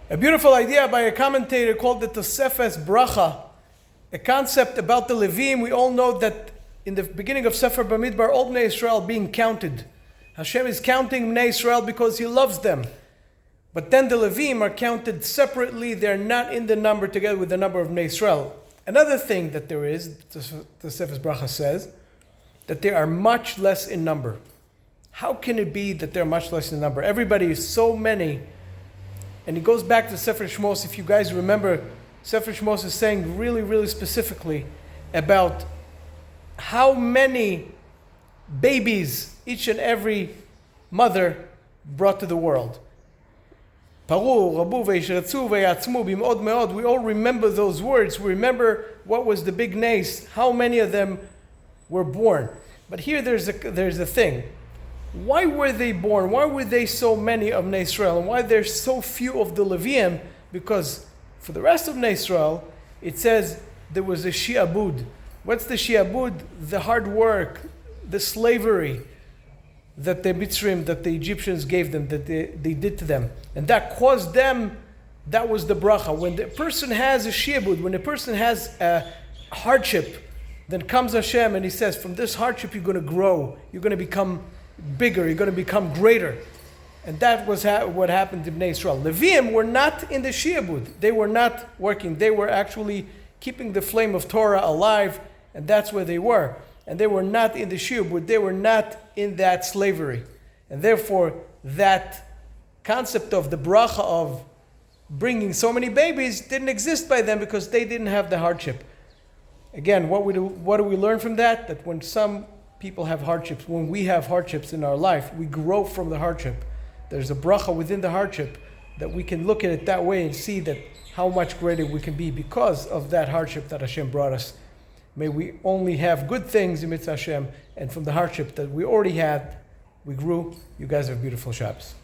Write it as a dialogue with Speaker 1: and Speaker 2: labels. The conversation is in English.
Speaker 1: A beautiful idea by a commentator called the Tosefes Bracha, a concept about the Levim. We all know that in the beginning of Sefer Bamidbar, all Bnei Israel being counted. Hashem is counting Bnei Israel because He loves them. But then the Levim are counted separately. They're not in the number together with the number of Bnei Israel. Another thing that there is, the Tosefes Bracha says, that they are much less in number. How can it be that they're much less in number? Everybody is so many. And it goes back to Sefer Shmos. If you guys remember, Sefer Shmos is saying really, really specifically about how many babies each and every mother brought to the world. We all remember those words. We remember what was the big nace, how many of them were born. But here there's a thing. Why were they born? Why were they so many of Bnei Israel? And why there's so few of the Leviim? Because for the rest of Bnei Israel, it says there was a shi'abud. What's the shi'abud? The hard work, the slavery that the Mitzrim, that the Egyptians gave them, that they did to them. And that caused them, that was the bracha. When the person has a shi'abud, when a person has a hardship, then comes Hashem and He says, from this hardship you're going to grow, you're going to become bigger, you're going to become greater. And that was what happened to Bnei Israel. Leviim were not in the shi'abud. They were not working. They were actually keeping the flame of Torah alive, and that's where they were. And they were not in the shi'abud. They were not in that slavery. And therefore, that concept of the bracha of bringing so many babies didn't exist by them because they didn't have the hardship. Again, what do we learn from that? That when some people have hardships, when we have hardships in our life, we grow from the hardship. There's a bracha within the hardship that we can look at it that way and see that how much greater we can be because of that hardship that Hashem brought us. May we only have good things in Mitzvah Hashem, and from the hardship that we already had, we grew. You guys have beautiful Shabbos.